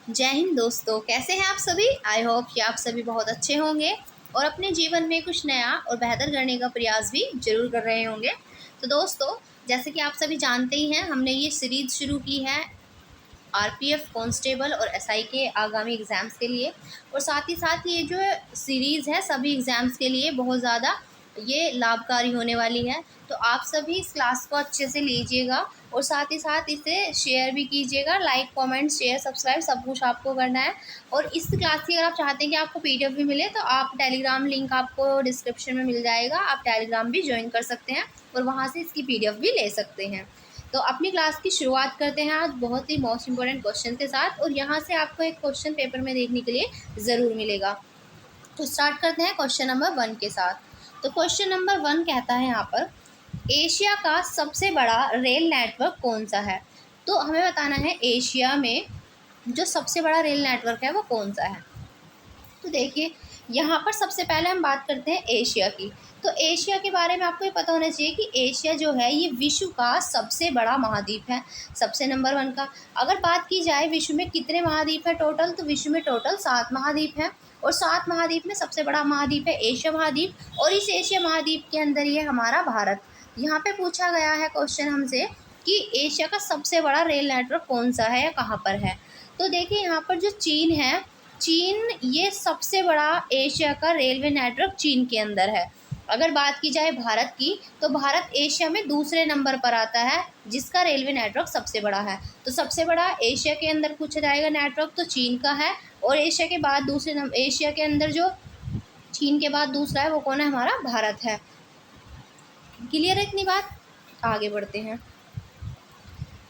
जय हिंद दोस्तों, कैसे हैं आप सभी। आई होप कि आप सभी बहुत अच्छे होंगे और अपने जीवन में कुछ नया और बेहतर करने का प्रयास भी जरूर कर रहे होंगे। तो दोस्तों, जैसे कि आप सभी जानते ही हैं, हमने ये सीरीज़ शुरू की है आरपीएफ कांस्टेबल और एसआई के आगामी एग्ज़ाम्स के लिए। और साथ ही साथ ये जो सीरीज़ है सभी एग्ज़ाम्स के लिए बहुत ज़्यादा ये लाभकारी होने वाली है। तो आप सभी इस क्लास को अच्छे से लीजिएगा और साथ ही साथ इसे शेयर भी कीजिएगा। लाइक, कमेंट, शेयर, सब्सक्राइब सब कुछ आपको करना है। और इस क्लास की अगर आप चाहते हैं कि आपको पीडीएफ भी मिले तो आप टेलीग्राम लिंक आपको डिस्क्रिप्शन में मिल जाएगा। आप टेलीग्राम भी ज्वाइन कर सकते हैं और वहाँ से इसकी पीडीएफ भी ले सकते हैं। तो अपनी क्लास की शुरुआत करते हैं आज बहुत ही मोस्ट इंपॉर्टेंट क्वेश्चन के साथ। और यहाँ से आपको एक क्वेश्चन पेपर में देखने के लिए ज़रूर मिलेगा। तो स्टार्ट करते हैं क्वेश्चन नंबर 1 के साथ। तो क्वेश्चन नंबर 1 कहता है यहाँ पर, एशिया का सबसे बड़ा रेल नेटवर्क कौन सा है। तो हमें बताना है एशिया में जो सबसे बड़ा रेल नेटवर्क है वो कौन सा है। तो देखिए, यहाँ पर सबसे पहले हम बात करते हैं एशिया की। तो एशिया के बारे में आपको ये पता होना चाहिए कि एशिया जो है ये विश्व का सबसे बड़ा महाद्वीप है, सबसे नंबर 1 का। अगर बात की जाए विश्व में कितने महाद्वीप है टोटल, तो विश्व में टोटल 7 महाद्वीप हैं। और 7 महाद्वीप में सबसे बड़ा महाद्वीप है एशिया महाद्वीप। और इस एशिया महाद्वीप के अंदर ये हमारा भारत। यहाँ पे पूछा गया है क्वेश्चन हमसे कि एशिया का सबसे बड़ा रेल नेटवर्क कौन सा है या कहाँ पर है। तो देखिए, यहाँ पर जो चीन है, चीन ये सबसे बड़ा एशिया का रेलवे नेटवर्क चीन के अंदर है। अगर बात की जाए भारत की, तो भारत एशिया में दूसरे नंबर पर आता है जिसका रेलवे नेटवर्क सबसे बड़ा है। तो सबसे बड़ा एशिया के अंदर पूछा जाएगा नेटवर्क तो चीन का है। और एशिया के बाद दूसरे एशिया के अंदर जो चीन के बाद दूसरा है वो कौन है, हमारा भारत है। क्लियर है इतनी बात, आगे बढ़ते हैं।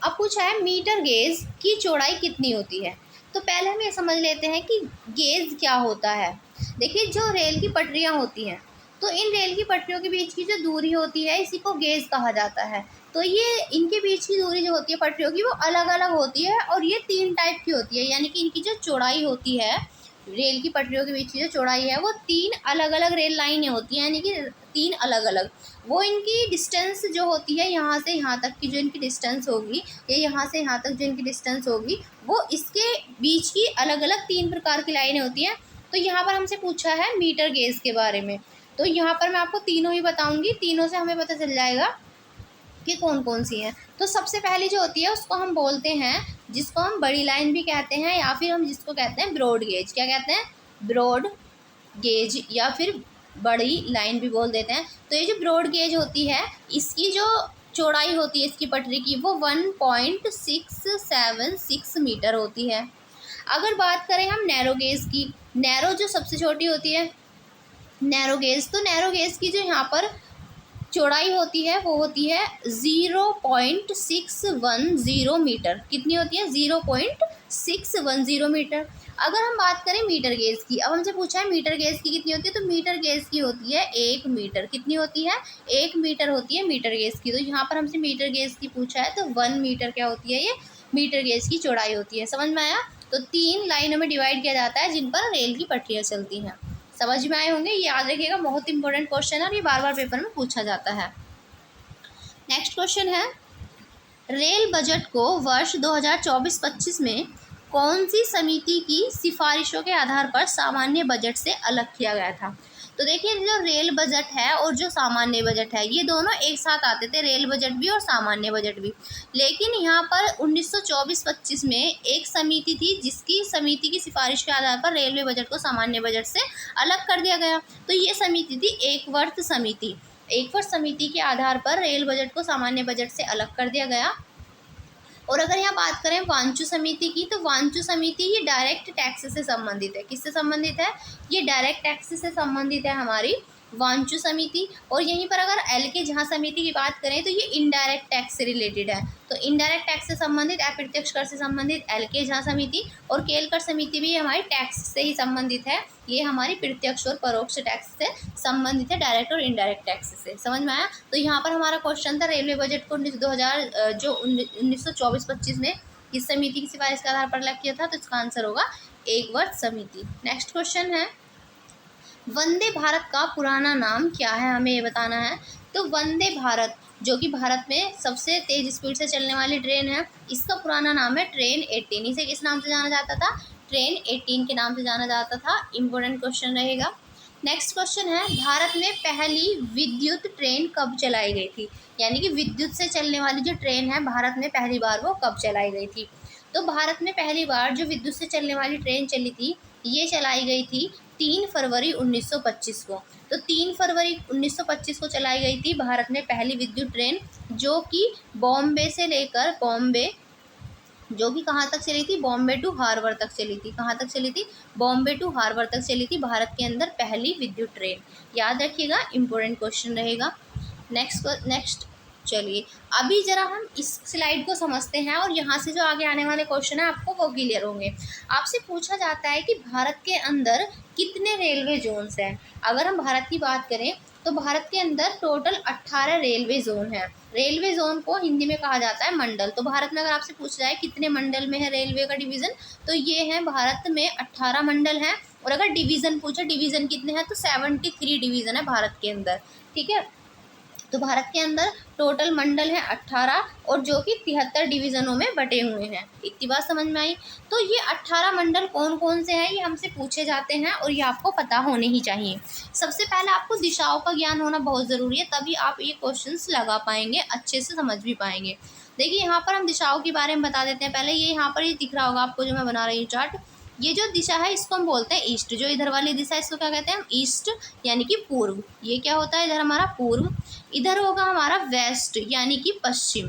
अब पूछा है मीटर गेज की चौड़ाई कितनी होती है। तो पहले हम ये समझ लेते हैं कि गेज क्या होता है। देखिए, जो रेल की पटरियाँ होती हैं, तो इन रेल की पटरियों के बीच की जो दूरी होती है इसी को गेज कहा जाता है। तो ये इनके बीच की दूरी जो होती है पटरियों की वो अलग अलग होती है और ये 3 टाइप की होती है। यानी कि इनकी जो चौड़ाई होती है, रेल की पटरियों के बीच की जो चौड़ाई है वो 3 अलग अलग रेल लाइनें होती हैं, यानी कि 3 अलग अलग। वो इनकी डिस्टेंस जो होती है यहाँ से यहाँ तक की जो इनकी डिस्टेंस होगी, या यहाँ से यहाँ तक जो इनकी डिस्टेंस होगी, वो इसके बीच की अलग अलग 3 प्रकार की लाइनें होती हैं। तो यहाँ पर हमसे पूछा है मीटर गेज के बारे में। तो यहाँ पर मैं आपको तीनों ही बताऊँगी, तीनों से हमें पता चल जाएगा कि कौन कौन सी हैं। तो सबसे पहली जो होती है उसको हम बोलते हैं, जिसको हम बड़ी लाइन भी कहते हैं या फिर हम जिसको कहते हैं ब्रॉड गेज। क्या कहते हैं, ब्रॉड गेज या फिर बड़ी लाइन भी बोल देते हैं। तो ये जो ब्रॉड गेज होती है इसकी जो चौड़ाई होती है इसकी पटरी की वो 1.676 मीटर होती है। अगर बात करें हम नैरो गेज की, नैरो जो सबसे छोटी होती है नैरो गेज, तो नैरो गेज की जो यहाँ पर चौड़ाई होती है वो होती है 0.610 मीटर। कितनी होती है, 0.610 मीटर। अगर हम बात करें मीटर गेज की, अब हमसे पूछा है मीटर गेज की कितनी होती है, तो मीटर गेज की होती है 1 मीटर। कितनी होती है, 1 मीटर होती है मीटर गेज की। तो यहाँ पर हमसे मीटर गेज की पूछा है तो 1 मीटर क्या होती है, ये मीटर गेज की चौड़ाई होती है। समझ में आया। तो 3 लाइनों में डिवाइड किया जाता है जिन पर रेल की पटरियाँ चलती हैं। समझ में आए होंगे, ये याद रखिएगा, बहुत इंपॉर्टेंट क्वेश्चन है और ये बार बार पेपर में पूछा जाता है। नेक्स्ट क्वेश्चन है, रेल बजट को वर्ष 2024-25 में कौन सी समिति की सिफारिशों के आधार पर सामान्य बजट से अलग किया गया था। तो देखिए, जो रेल बजट है और जो सामान्य बजट है ये दोनों एक साथ आते थे, रेल बजट भी और सामान्य बजट भी। लेकिन यहाँ पर 1924-25 में एक समिति थी जिसकी समिति की सिफारिश के आधार पर रेलवे बजट को सामान्य बजट से अलग कर दिया गया। तो ये समिति थी एकवर्ष समिति। एकवर्ष समिति के आधार पर रेल बजट को सामान्य बजट से अलग कर दिया गया। और अगर यहाँ बात करें वांचू समिति की, तो वांचू समिति ये डायरेक्ट टैक्स से संबंधित है। किससे संबंधित है, ये डायरेक्ट टैक्स से संबंधित है हमारी वांचू समिति। और यहीं पर अगर एल के जहाँ समिति की बात करें तो ये इनडायरेक्ट टैक्स से रिलेटेड है। तो इनडायरेक्ट टैक्स से संबंधित, अप्रत्यक्ष कर से संबंधित एल के जहाँ समिति। और केल कर समिति भी हमारी टैक्स से ही संबंधित है, ये हमारी प्रत्यक्ष और परोक्ष टैक्स से संबंधित है, डायरेक्ट और इनडायरेक्ट टैक्स से। समझ में आया। तो यहाँ पर हमारा क्वेश्चन था रेलवे बजट को 1924-25 में किस समिति की सिफारिश के आधार पर अलग किया था, तो इसका आंसर होगा एकवर्ष समिति। नेक्स्ट क्वेश्चन है, वंदे भारत का पुराना नाम क्या है, हमें ये बताना है। तो वंदे भारत जो कि भारत में सबसे तेज़ स्पीड से चलने वाली ट्रेन है। इसका पुराना नाम है ट्रेन 18। इसे किस नाम से जाना जाता था? ट्रेन 18 के नाम से जाना जाता था। इम्पोर्टेंट क्वेश्चन रहेगा। नेक्स्ट क्वेश्चन है, भारत में पहली विद्युत ट्रेन कब चलाई गई थी? यानी कि विद्युत से चलने वाली जो ट्रेन है भारत में पहली बार वो कब चलाई गई थी? तो भारत में पहली बार जो विद्युत से चलने वाली ट्रेन चली थी, ये चलाई गई थी 3 फरवरी 1925 को। तो 3 फरवरी 1925 को चलाई गई थी भारत में पहली विद्युत ट्रेन, जो कि बॉम्बे से लेकर जो कि कहाँ तक चली थी? बॉम्बे टू हार्बर तक चली थी। कहाँ तक चली थी? बॉम्बे टू हार्बर तक चली थी भारत के अंदर पहली विद्युत ट्रेन। याद रखिएगा, इम्पोर्टेंट क्वेश्चन रहेगा। नेक्स्ट चलिए अभी ज़रा हम इस स्लाइड को समझते हैं और यहाँ से जो आगे आने वाले क्वेश्चन है आपको वो क्लियर होंगे। आपसे पूछा जाता है कि भारत के अंदर कितने रेलवे जोन्स हैं। अगर हम भारत की बात करें तो भारत के अंदर टोटल 18 रेलवे जोन है। रेलवे जोन को हिंदी में कहा जाता है मंडल। तो भारत में अगर आपसे पूछा जाए कितने मंडल में है रेलवे का डिवीज़न, तो ये है भारत में 18 मंडल हैं। और अगर डिवीज़न पूछे डिवीज़न कितने हैं, तो 73 डिवीज़न है भारत के अंदर। ठीक है, तो भारत के अंदर टोटल मंडल है 18 और जो कि 73 डिवीज़नों में बटे हुए हैं। इतनी बात समझ में आई? तो ये 18 मंडल कौन कौन से हैं ये हमसे पूछे जाते हैं और ये आपको पता होने ही चाहिए। सबसे पहले आपको दिशाओं का ज्ञान होना बहुत ज़रूरी है, तभी आप ये क्वेश्चंस लगा पाएंगे, अच्छे से समझ भी पाएंगे। देखिए यहाँ पर हम दिशाओं के बारे में बता देते हैं। पहले ये यहाँ पर ये दिख रहा होगा आपको जो मैं बना रही हूँ चार्ट। ये जो दिशा है इसको हम बोलते हैं ईस्ट। जो इधर वाली दिशा है इसको क्या कहते हैं हम? ईस्ट, यानी कि पूर्व। ये क्या होता है? इधर हमारा पूर्व। इधर होगा हमारा वेस्ट यानी कि पश्चिम।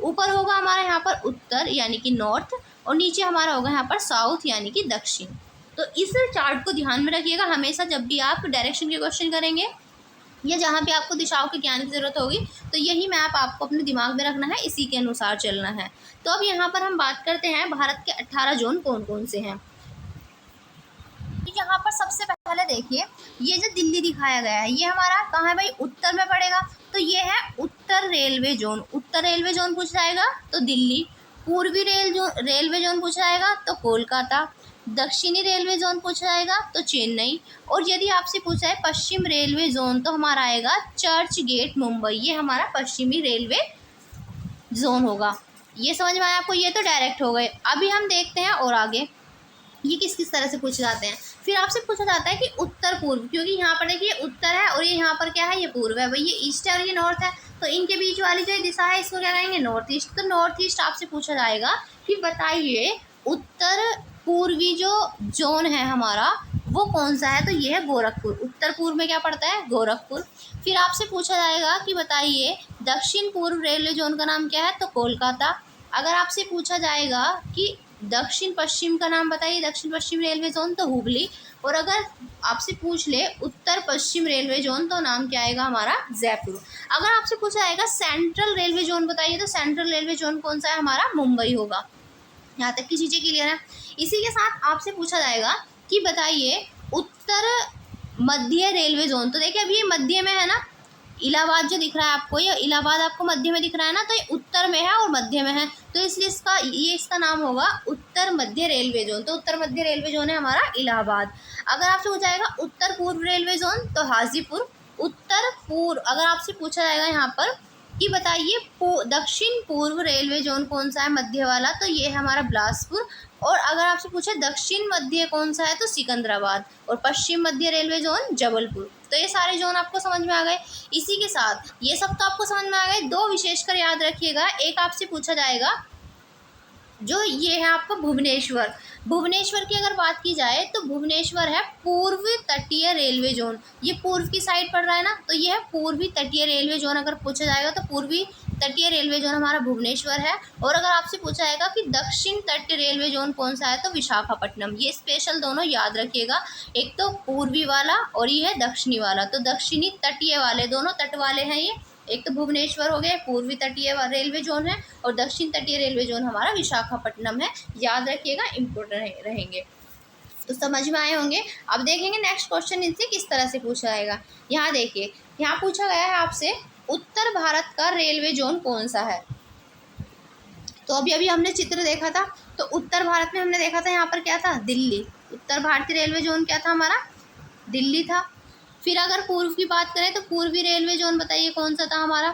ऊपर होगा हमारा यहाँ पर उत्तर यानी कि नॉर्थ, और नीचे हमारा होगा यहाँ पर साउथ यानी कि दक्षिण। तो इस चार्ट को ध्यान में रखिएगा हमेशा जब भी आप डायरेक्शन के क्वेश्चन करेंगे या जहाँ भी आपको दिशाओं के ज्ञान की ज़रूरत होगी, तो यही मैप आपको अपने दिमाग में रखना है, इसी के अनुसार चलना है। तो अब यहाँ पर हम बात करते हैं भारत के 18 जोन कौन कौन से हैं। यहाँ पर सबसे पहले देखिए, ये जो दिल्ली दिखाया गया है ये हमारा कहाँ है भाई? उत्तर में पड़ेगा। तो ये है उत्तर रेलवे जोन। उत्तर रेलवे जोन पूछ जाएगा तो दिल्ली। पूर्वी रेलवे जोन पूछ जाएगा तो कोलकाता। दक्षिणी रेलवे जोन पूछा जाएगा तो चेन्नई। और यदि आपसे पूछा है पश्चिम रेलवे जोन तो हमारा आएगा चर्च गेट मुंबई। ये हमारा पश्चिमी रेलवे जोन होगा। ये समझ में आया आपको? ये तो डायरेक्ट हो गए। अभी हम देखते हैं और आगे ये किस किस तरह से पूछे जाते हैं। फिर आपसे पूछा जाता है कि उत्तर पूर्व, क्योंकि यहाँ पर देखिए उत्तर है और ये यहाँ पर क्या है? ये पूर्व है। भाई ये ईस्ट है और ये नॉर्थ है, तो इनके बीच वाली जो दिशा है इसको क्या कहेंगे? North east. तो नॉर्थ ईस्ट आपसे पूछा जाएगा कि बताइए उत्तर पूर्वी जो जोन है हमारा वो कौन सा है? तो ये है गोरखपुर। उत्तर पूर्व में क्या पड़ता है? गोरखपुर। फिर आपसे पूछा जाएगा कि बताइए दक्षिण पूर्व रेलवे जोन का नाम क्या है? तो कोलकाता। अगर आपसे पूछा जाएगा कि दक्षिण पश्चिम का नाम बताइए, दक्षिण पश्चिम रेलवे जोन, तो हुगली। और अगर आपसे पूछ ले उत्तर पश्चिम रेलवे जोन तो नाम क्या आएगा हमारा? जयपुर। अगर आपसे पूछा जाएगा सेंट्रल रेलवे जोन बताइए, तो सेंट्रल रेलवे जोन कौन सा है हमारा? मुंबई होगा। यहाँ तक की चीज़ें क्लियर है। इसी के साथ आपसे पूछा जाएगा कि बताइए उत्तर मध्य रेलवे जोन। तो देखिए अभी ये मध्य में है ना, इलाहाबाद जो दिख रहा है आपको, ये इलाहाबाद आपको मध्य में दिख रहा है ना, तो ये उत्तर में है और मध्य में है, तो इसलिए इसका नाम होगा उत्तर मध्य रेलवे जोन। तो उत्तर मध्य रेलवे जोन है हमारा इलाहाबाद। अगर आपसे पूछा जाएगा उत्तर पूर्व रेलवे जोन तो हाजीपुर। उत्तर पूर्व अगर आपसे पूछा जाएगा यहाँ पर कि बताइए दक्षिण पूर्व रेलवे जोन कौन सा है मध्य वाला, तो ये है हमारा बिलासपुर। और अगर आपसे पूछे दक्षिण मध्य कौन सा है तो सिकंदराबाद। और पश्चिम मध्य रेलवे जोन जबलपुर। तो ये सारे जोन आपको समझ में आ गए। इसी के साथ ये सब तो आपको समझ में आ गए। दो विशेषकर याद रखिएगा। एक आपसे पूछा जाएगा जो ये है आपका भुवनेश्वर। भुवनेश्वर की अगर बात की जाए तो भुवनेश्वर है पूर्व तटीय रेलवे जोन। ये पूर्व की साइड पड़ रहा है ना, तो ये है पूर्वी तटीय रेलवे जोन। अगर पूछा जाएगा तो पूर्वी तटीय रेलवे जोन हमारा भुवनेश्वर है। और अगर आपसे पूछा जाएगा कि दक्षिण तटीय रेलवे जोन कौन सा है तो विशाखापट्टनम। ये स्पेशल दोनों याद रखिएगा, एक तो पूर्वी वाला और ये है दक्षिणी वाला। तो दक्षिणी तटीय वाले दोनों तट वाले हैं ये। एक तो भुवनेश्वर हो गया, पूर्वी तटीय रेलवे जोन है, और दक्षिण तटीय रेलवे जोन हमारा विशाखापट्टनम है। याद रखिएगा, इम्पोर्टेंट रहेंगे। तो समझ में आए होंगे। अब देखेंगे नेक्स्ट क्वेश्चन इनसे किस तरह से पूछा जाएगा। यहाँ देखिए, यहाँ पूछा गया है आपसे उत्तर भारत का रेलवे जोन कौन सा है। तो अभी अभी हमने चित्र देखा था, तो उत्तर भारत में हमने देखा था यहाँ पर क्या था? दिल्ली। उत्तर भारतीय रेलवे जोन क्या था हमारा? दिल्ली था। फिर अगर पूर्व की बात करें तो पूर्वी रेलवे जोन बताइए कौन सा था हमारा?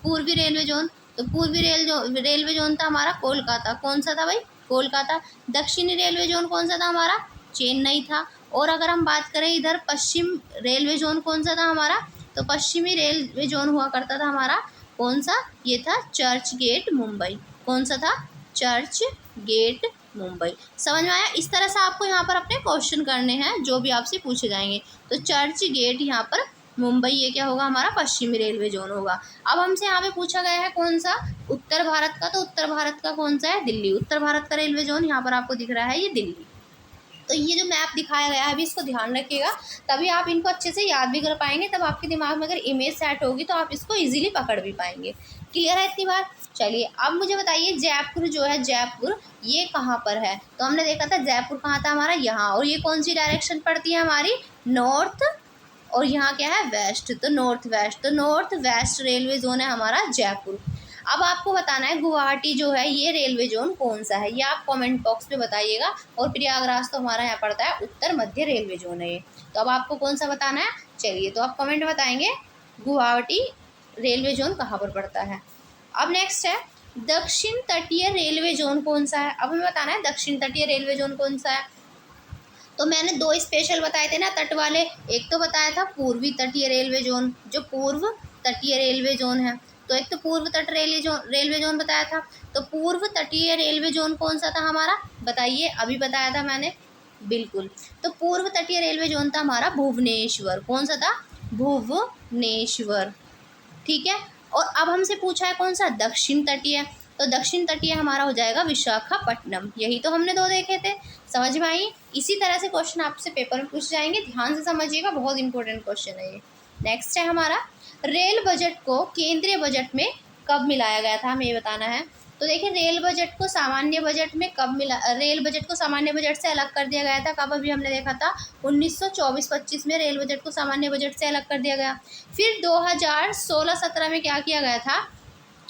पूर्वी रेलवे जोन, तो पूर्वी रेलवे जोन था हमारा कोलकाता, कौन सा था भाई, कोलकाता। दक्षिणी रेलवे जोन कौन सा था हमारा, चेन्नई था। और अगर हम बात करें इधर पश्चिम रेलवे जोन कौन सा था हमारा, तो पश्चिमी रेलवे जोन हुआ करता था हमारा कौन सा, ये था चर्च गेट मुंबई, कौन सा था, चर्च गेट मुंबई। समझ में आया। इस तरह से आपको यहाँ पर अपने क्वेश्चन करने हैं जो भी आपसे पूछे जाएंगे। तो चर्च गेट यहाँ पर मुंबई, ये क्या होगा हमारा पश्चिमी रेलवे जोन होगा। अब हमसे यहाँ पे पूछा गया है कौन सा, उत्तर भारत का, तो उत्तर भारत का कौन सा है, दिल्ली। उत्तर भारत का रेलवे जोन यहाँ पर आपको दिख रहा है ये दिल्ली। तो ये जो मैप दिखाया गया है अभी इसको ध्यान रखिएगा, तभी आप इनको अच्छे से याद भी कर पाएंगे, तब आपके दिमाग में अगर इमेज सेट होगी तो आप इसको इजीली पकड़ भी पाएंगे। क्लियर है इतनी बात। चलिए अब मुझे बताइए जयपुर जो है, जयपुर ये कहाँ पर है, तो हमने देखा था जयपुर कहाँ था हमारा, यहाँ। और ये कौन सी डायरेक्शन पड़ती है हमारी, नॉर्थ, और यहाँ क्या है वेस्ट, तो नॉर्थ वेस्ट, तो नॉर्थ वेस्ट रेलवे जोन है हमारा जयपुर। अब आपको बताना है गुवाहाटी जो है ये रेलवे जोन कौन सा है, ये आप कमेंट बॉक्स में बताइएगा। और प्रयागराज तो हमारा यहाँ पड़ता है उत्तर मध्य रेलवे जोन है ये। तो अब आपको कौन सा बताना है, चलिए तो आप कमेंट बताएंगे गुवाहाटी रेलवे जोन कहाँ पर पड़ता है। अब नेक्स्ट है दक्षिण तटीय रेलवे जोन कौन सा है। अब हमें बताना है दक्षिण तटीय रेलवे जोन कौन सा है। तो मैंने दो स्पेशल बताए थे ना तट वाले, एक तो बताया था पूर्वी तटीय रेलवे जोन, जो पूर्व तटीय रेलवे जोन है, तो एक तो पूर्व तट रेलवे जोन बताया था। तो पूर्व तटीय रेलवे जोन कौन सा था हमारा, बताइए, अभी बताया था मैंने, बिल्कुल। तो पूर्व तटीय रेलवे जोन था हमारा भुवनेश्वर, कौन सा था, भुवनेश्वर, ठीक है। और अब हमसे पूछा है कौन सा, दक्षिण तटीय, तो दक्षिण तटीय हमारा हो जाएगा विशाखापट्टनम। यही तो हमने दो देखे थे, समझ में आई। इसी तरह से क्वेश्चन आपसे पेपर में पूछे जाएंगे, ध्यान से समझिएगा, बहुत इंपॉर्टेंट क्वेश्चन है ये। नेक्स्ट है हमारा रेल बजट को केंद्रीय बजट में कब मिलाया गया था, हमें ये बताना है। तो देखिए रेल बजट को सामान्य बजट में कब मिला, रेल बजट को सामान्य बजट से अलग कर दिया गया था कब, अभी हमने देखा था 1924-25 में रेल बजट को सामान्य बजट से अलग कर दिया गया। फिर 2016-17 में क्या किया गया था,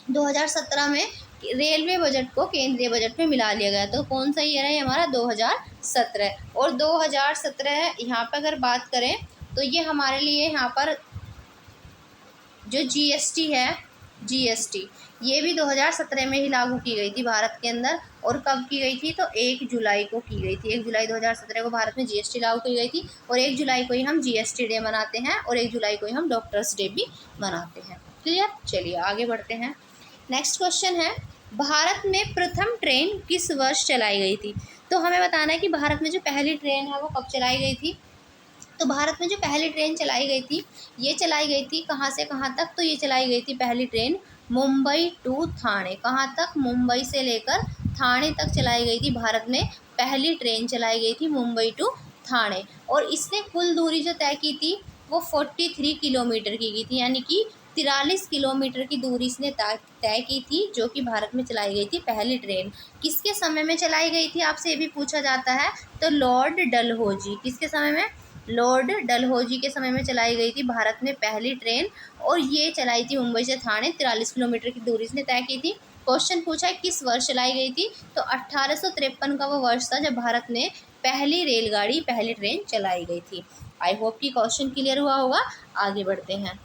2017 में रेलवे बजट को केंद्रीय बजट में मिला लिया गया। तो कौन सा ईयर है हमारा, 2017। और 2017 यहाँ पर अगर बात करें तो ये हमारे लिए यहाँ पर जो जीएसटी है, जीएसटी ये भी 2017 में ही लागू की गई थी भारत के अंदर। और कब की गई थी, तो 1 जुलाई को की गई थी। 1 जुलाई 2017 को भारत में जीएसटी लागू की गई थी। और 1 जुलाई को ही हम जीएसटी डे मनाते हैं, और 1 जुलाई को ही हम डॉक्टर्स डे भी मनाते हैं। क्लियर, चलिए आगे बढ़ते हैं। नेक्स्ट क्वेश्चन है भारत में प्रथम ट्रेन किस वर्ष चलाई गई थी। तो हमें बताना है कि भारत में जो पहली ट्रेन है वो कब चलाई गई थी। तो भारत में जो पहली ट्रेन चलाई गई थी, ये चलाई गई थी कहाँ से कहाँ तक, तो ये चलाई गई थी पहली ट्रेन मुंबई टू थाने, कहाँ तक, मुंबई से लेकर थाने तक चलाई गई थी। भारत में पहली ट्रेन चलाई गई थी मुंबई टू थाने। और इसने कुल दूरी जो तय की थी वो 43 किलोमीटर की थी, यानी कि 43 किलोमीटर की दूरी इसने तय की थी, जो कि भारत में चलाई गई थी पहली ट्रेन। किसके समय में चलाई गई थी, आपसे ये भी पूछा जाता है। तो लॉर्ड डलहौजी, किसके समय में, लॉर्ड डलहौजी के समय में चलाई गई थी भारत में पहली ट्रेन। और ये चलाई थी मुंबई से थाने, 43 किलोमीटर की दूरी इसने तय की थी। क्वेश्चन पूछा है किस वर्ष चलाई गई थी, तो 1853 का वो वर्ष था जब भारत में पहली रेलगाड़ी, पहली ट्रेन चलाई गई थी। आई होप कि क्वेश्चन क्लियर हुआ होगा। आगे बढ़ते हैं।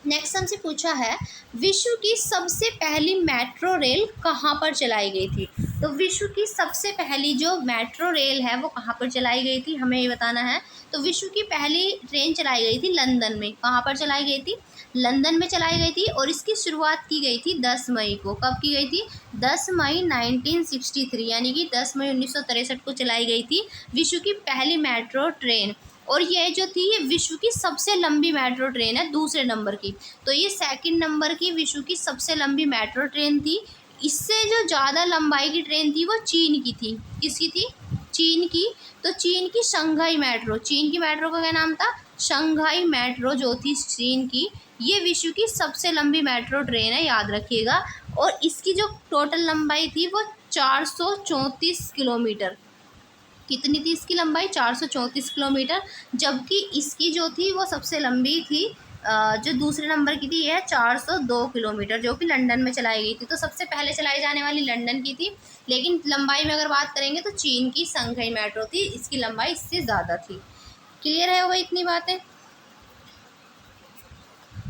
नेक्स्ट हमसे पूछा है विश्व की सबसे पहली मेट्रो रेल कहाँ पर चलाई गई थी। तो विश्व की सबसे पहली जो मेट्रो रेल है वो कहाँ पर चलाई गई थी, हमें ये बताना है। तो विश्व की पहली ट्रेन चलाई गई थी लंदन में, कहाँ पर चलाई गई थी, लंदन में चलाई गई थी। और इसकी शुरुआत की गई थी 10 मई को, कब की गई थी, 10 मई 1963, यानी कि 10 मई 1963 को चलाई गई थी विश्व की पहली मेट्रो ट्रेन। और ये जो थी ये विश्व की सबसे लंबी मेट्रो ट्रेन है, दूसरे नंबर की। तो ये सेकंड नंबर की विश्व की सबसे लंबी मेट्रो ट्रेन थी। इससे जो ज़्यादा लंबाई की ट्रेन थी वो चीन की थी, किसकी थी, चीन की। तो चीन की शंघाई मेट्रो, चीन की मेट्रो का क्या नाम था, शंघाई मेट्रो जो थी चीन की, ये विश्व की सबसे लंबी मेट्रो ट्रेन है, याद रखिएगा। और इसकी जो टोटल लंबाई थी वो 434 किलोमीटर, कितनी थी इसकी लंबाई, 434 किलोमीटर। जबकि इसकी जो थी वो सबसे लंबी थी, जो दूसरे नंबर की थी, यह 402 किलोमीटर, जो कि लंदन में चलाई गई थी। तो सबसे पहले चलाई जाने वाली लंदन की थी, लेकिन लंबाई में अगर बात करेंगे तो चीन की शंघाई मेट्रो थी, इसकी लंबाई इससे ज़्यादा थी। क्लियर है हो गई इतनी बातें।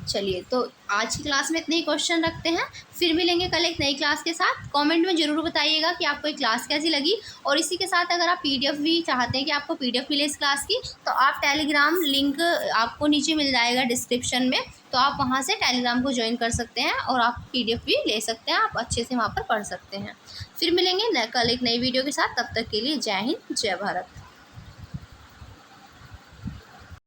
चलिए, तो आज की क्लास में इतने ही क्वेश्चन रखते हैं, फिर मिलेंगे कल एक नई क्लास के साथ। कमेंट में ज़रूर बताइएगा कि आपको ये क्लास कैसी लगी, और इसी के साथ अगर आप पीडीएफ भी चाहते हैं कि आपको पीडीएफ मिले इस क्लास की, तो आप टेलीग्राम लिंक आपको नीचे मिल जाएगा डिस्क्रिप्शन में, तो आप वहाँ से टेलीग्राम को ज्वाइन कर सकते हैं और आप पीडीएफ भी ले सकते हैं, आप अच्छे से वहाँ पर पढ़ सकते हैं। फिर मिलेंगे कल एक नई वीडियो के साथ, तब तक के लिए जय हिंद, जय भारत।